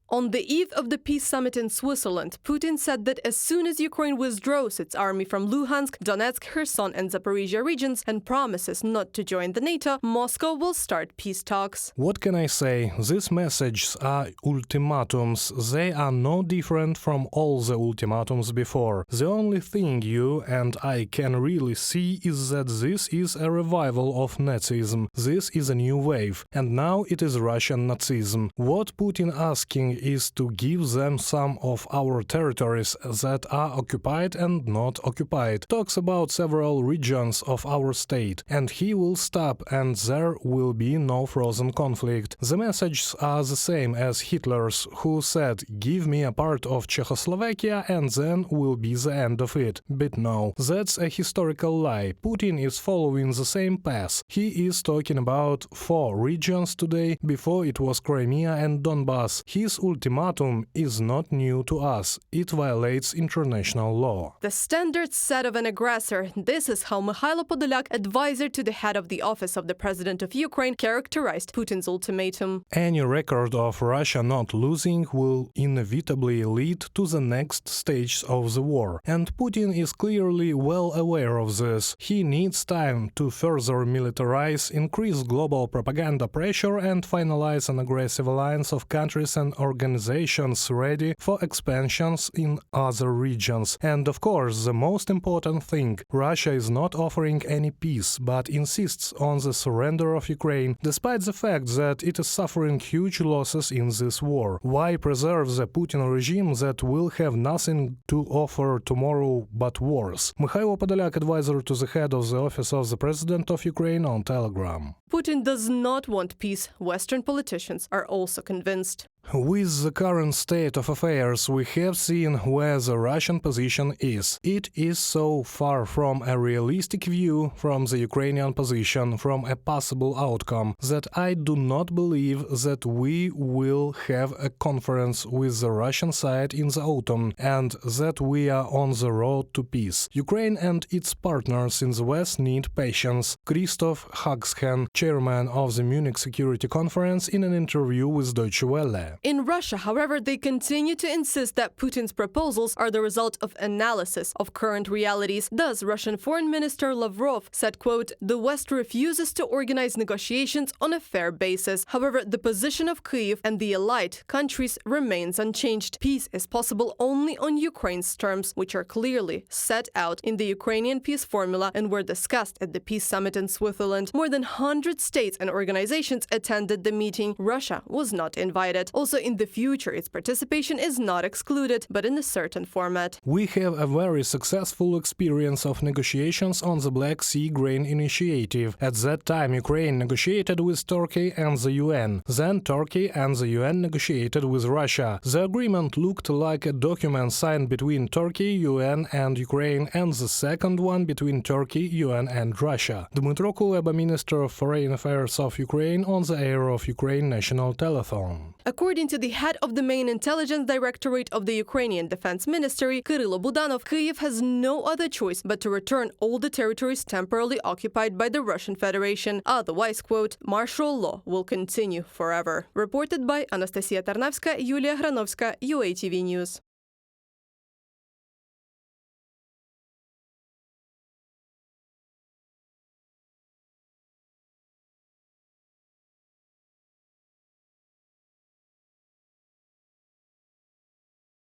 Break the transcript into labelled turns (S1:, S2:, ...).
S1: On the eve of the peace summit in Switzerland, Putin said that as soon as Ukraine withdraws its army from Luhansk, Donetsk, Kherson and Zaporizhia regions and promises not to join the NATO, Moscow will start peace talks.
S2: What can I say? These messages are ultimatums. They are no different from all the ultimatums before. The only thing you and I can really see is that this is a revival of Nazism. This is a new wave. And now it is Russian Nazism. What Putin asking is to give them some of our territories that are occupied and not occupied. Talks about several regions of our state. And he will stop and there will be no frozen conflict. The messages are the same as Hitler's, who said, "Give me a part of Czechoslovakia and then will be the end of it." But no, that's a historical lie. Putin is following the same path. He is talking about 4 regions today, before it was Crimea and Donbass. His ultimatum is not new to us. It violates international law.
S1: The standard set of an aggressor. This is how Mikhailo Podolyak, advisor to the head of the office of the president of Ukraine, characterized Putin's ultimatum.
S2: Any record of Russia not losing will inevitably lead to the next stage of the war. And Putin is clearly well aware of this. He needs time to further militarize, increase global propaganda pressure and finalize an aggressive alliance of countries and organizations ready for expansions in other regions. And of course, the most important thing, Russia is not offering any peace, but insists on the surrender of Ukraine, despite the fact that it is suffering huge losses in this war. Why preserve the Putin regime that will have nothing to offer tomorrow but wars? Mikhailo Podolyak, advisor to the head of the office of the president of Ukraine, on Telegram.
S1: Putin does not want peace. Western politicians are also convinced.
S2: With the current state of affairs, we have seen where the Russian position is. It is so far from a realistic view from the Ukrainian position, from a possible outcome, that I do not believe that we will have a conference with the Russian side in the autumn and that we are on the road to peace. Ukraine and its partners in the West need patience. Christoph Haxhen, chairman of the Munich Security Conference, in an interview with Deutsche Welle.
S1: In Russia, however, they continue to insist that Putin's proposals are the result of analysis of current realities. Thus, Russian Foreign Minister Lavrov said, quote, "The West refuses to organize negotiations on a fair basis. However, the position of Kyiv and the allied countries remains unchanged. Peace is possible only on Ukraine's terms, which are clearly set out in the Ukrainian peace formula and were discussed at the peace summit in Switzerland. More than 100 states and organizations attended the meeting. Russia was not invited. Also, in the future, its participation is not excluded, but in a certain format.
S2: We have a very successful experience of negotiations on the Black Sea Grain Initiative. At that time, Ukraine negotiated with Turkey and the UN. Then Turkey and the UN negotiated with Russia. The agreement looked like a document signed between Turkey, UN and Ukraine, and the second one between Turkey, UN and Russia. Dmytro Kuleba, Minister of Foreign Affairs of Ukraine, on the air of Ukraine National Telephone.
S1: According to the head of the main intelligence directorate of the Ukrainian Defense Ministry, Kyrylo Budanov, Kyiv has no other choice but to return all the territories temporarily occupied by the Russian Federation. Otherwise, quote, martial law will continue forever. Reported by Anastasia Tarnavska, Yulia Granovska, UATV News.